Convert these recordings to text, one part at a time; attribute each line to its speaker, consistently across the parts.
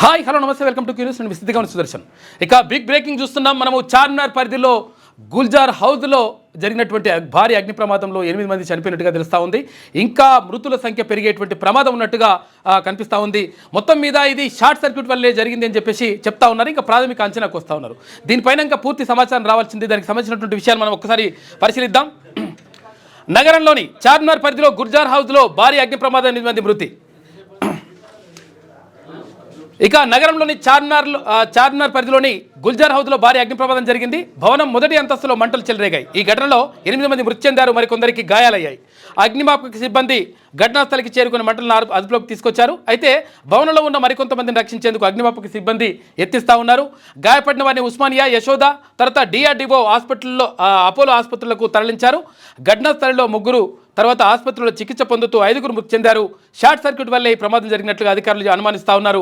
Speaker 1: Hi hello నమస్తే welcome to curious. నేను విస్తృతిగా సుదర్శన్. ఇక బిగ్ బ్రేకింగ్ చూస్తున్నాం. మనము చార్మినార్ పరిధిలో గుల్జార్ హౌస్లో జరిగినటువంటి భారీ అగ్ని ప్రమాదంలో 8 మంది చనిపోయినట్టుగా తెలుస్తూ ఉంది. ఇంకా మృతుల సంఖ్య పెరిగేటువంటి ప్రమాదం ఉన్నట్టుగా కనిపిస్తూ ఉంది. మొత్తం మీద ఇది షార్ట్ సర్క్యూట్ వల్లే జరిగింది అని చెప్పేసి చెప్తా ఉన్నారు. ఇంకా ప్రాథమిక అంచనాకు వస్తూ ఉన్నారు. దీనిపైన ఇంకా పూర్తి సమాచారం రావాల్సింది. దానికి సంబంధించినటువంటి విషయాలు మనం ఒక్కసారి పరిశీలిద్దాం. నగరంలోని చార్మినార్ పరిధిలో గుల్జార్ హౌస్లో భారీ అగ్ని ప్రమాదం 8 మంది మృతి. ఇక నగరంలోని చార్మినార్ పరిధిలోని గుల్జార్ హౌస్లో భారీ అగ్ని ప్రమాదం జరిగింది. భవనం మొదటి అంతస్తులో మంటలు చెలరేగాయి. ఈ ఘటనలో 8 మంది మృతి చెందారు, మరికొందరికి గాయాలయ్యాయి. అగ్నిమాపక సిబ్బంది ఘటనా స్థలికి చేరుకుని మంటలను అదుపులోకి తీసుకొచ్చారు. అయితే భవనంలో ఉన్న మరికొంతమందిని రక్షించేందుకు అగ్నిమాపక సిబ్బంది ఎత్తిస్తూ ఉన్నారు. గాయపడిన వారిని ఉస్మానియా, యశోద, తర్వాత డిఆర్డిఓ హాస్పిటల్లో అపోలో ఆసుపత్రులకు తరలించారు. ఘటనా స్థలిలో 3, తర్వాత ఆసుపత్రిలో చికిత్స పొందుతూ 5 మృతి చెందారు. షార్ట్ సర్క్యూట్ వల్లే ఈ ప్రమాదం జరిగినట్లుగా అధికారులు అనుమానిస్తూ ఉన్నారు.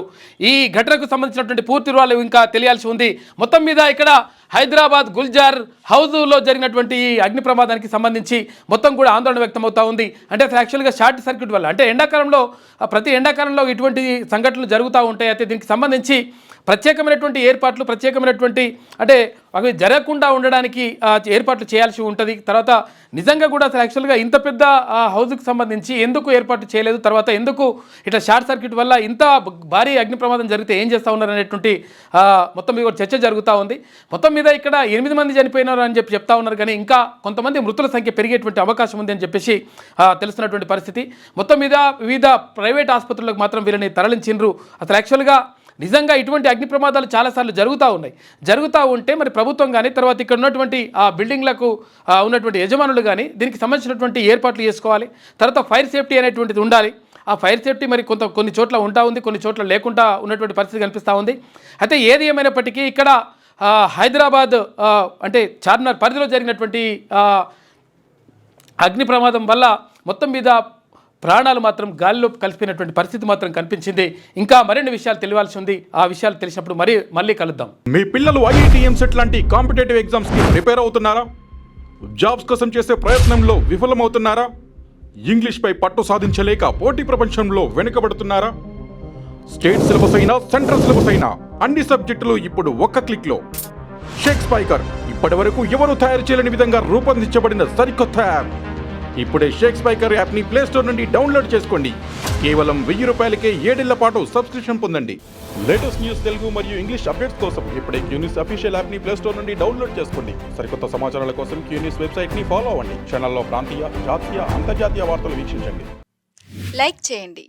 Speaker 1: ఈ ఘటనకు సంబంధించినటువంటి పూర్తి వివరాలు ఇంకా తెలియాల్సి ఉంది. మొత్తం మీద ఇక్కడ హైదరాబాద్ గుల్జార్ హౌస్లో జరిగినటువంటి ఈ అగ్ని ప్రమాదానికి సంబంధించి మొత్తం కూడా ఆందోళన వ్యక్తమవుతూ ఉంది. అంటే యాక్చువల్గా షార్ట్ సర్క్యూట్ వల్ల, అంటే ప్రతి ఎండాకాలంలో ఇటువంటి సంఘటనలు జరుగుతూ ఉంటాయి. అయితే దీనికి సంబంధించి ప్రత్యేకమైనటువంటి ఏర్పాట్లు, ప్రత్యేకమైనటువంటి అంటే అవి జరగకుండా ఉండడానికి ఏర్పాట్లు చేయాల్సి ఉంటుంది. తర్వాత నిజంగా కూడా అసలు యాక్చువల్గా ఇంత పెద్ద హౌస్కి సంబంధించి ఎందుకు ఏర్పాటు చేయలేదు, తర్వాత ఎందుకు ఇట్లా షార్ట్ సర్క్యూట్ వల్ల ఇంత భారీ అగ్ని ప్రమాదం జరిగితే ఏం చేస్తూ ఉన్నారు అనేటువంటి మొత్తం మీద చర్చ జరుగుతూ ఉంది. మొత్తం మీద ఇక్కడ 8 మంది చనిపోయినారు అని చెప్తా ఉన్నారు. కానీ ఇంకా కొంతమంది మృతుల సంఖ్య పెరిగేటువంటి అవకాశం ఉంది అని చెప్పేసి తెలుస్తున్నటువంటి పరిస్థితి. మొత్తం మీద వివిధ ప్రైవేట్ ఆసుపత్రులకు మాత్రం వీళ్ళని తరలించిండ్రు. అసలు యాక్చువల్గా నిజంగా ఇటువంటి అగ్ని ప్రమాదాలు చాలాసార్లు జరుగుతూ ఉంటే మరి ప్రభుత్వం కానీ, తర్వాత ఇక్కడ ఉన్నటువంటి ఆ బిల్డింగ్లకు ఉన్నటువంటి యజమానులు కానీ దీనికి సంబంధించినటువంటి ఏర్పాట్లు చేసుకోవాలి. తర్వాత ఫైర్ సేఫ్టీ అనేటువంటిది ఉండాలి. ఆ ఫైర్ సేఫ్టీ మరి కొన్ని చోట్ల ఉంటా ఉంది, కొన్ని చోట్ల లేకుండా ఉన్నటువంటి పరిస్థితి కనిపిస్తూ ఉంది. అయితే ఏది ఏమైనప్పటికీ ఇక్కడ హైదరాబాద్ అంటే చార్మినార్ పరిధిలో జరిగినటువంటి అగ్ని ప్రమాదం వల్ల మొత్తం మీద ప్రాణాలు మాత్రం గాలిలో కలిపినటువంటి పరిస్థితి మాత్రం కనిపించింది. ఇంకా మరిన్ని విషయాలు తెలియాల్సి ఉంది. ఆ విషయాలు తెలిసినప్పుడు మళ్ళీ కలుద్దాం.
Speaker 2: మీ పిల్లలు ఐఐటిఎం సెట్ లాంటి కాంపిటేటివ్ ఎగ్జామ్స్ కి ప్రిపేర్ అవుతున్నారా? జాబ్స్ కోసం చేసే ప్రయత్నంలో విఫలమవుతున్నారా? ఇంగ్లీష్ పై పట్టు సాధించలేక పోటీ ప్రపంచంలో వెనుకబడుతున్నారా? స్టేట్ సిలబస్ అయినా, సెంట్రల్ సిలబస్ అయినా అన్ని సబ్జెక్టులు ఇప్పుడు ఒక్క క్లిక్ లో. షేక్ స్పైకర్ ఇప్పటి వరకు ఎవరు తయారు చేయలేని విధంగా రూపొందించబడిన సరికొత్త యాప్. ఇప్పుడే షేక్ స్పైకర్ యాప్ ని ప్లే స్టోర్ నుండి డౌన్లోడ్ చేసుకోండి. కేవలం 1000 రూపాయలకే 7 ఏళ్ల పాటు సబ్స్క్రిప్షన్ పొందండి. లేటెస్ట్ న్యూస్ తెలుగు మరియు ఇంగ్లీష్ అప్డేట్స్ కోసం ఇప్పుడే క్యూన్యూస్ అఫీషియల్ యాప్ ని ప్లే స్టోర్ నుండి డౌన్లోడ్ చేసుకోండి. సరికొత్త సమాచారాల కోసం క్యూన్యూస్ వెబ్సైట్ ని ఫాలో అవ్వండి. ఛానల్లో ప్రాంతీయ, జాతీయ, అంతర్జాతీయ వార్తలు వీక్షించండి.
Speaker 3: లైక్ చేయండి.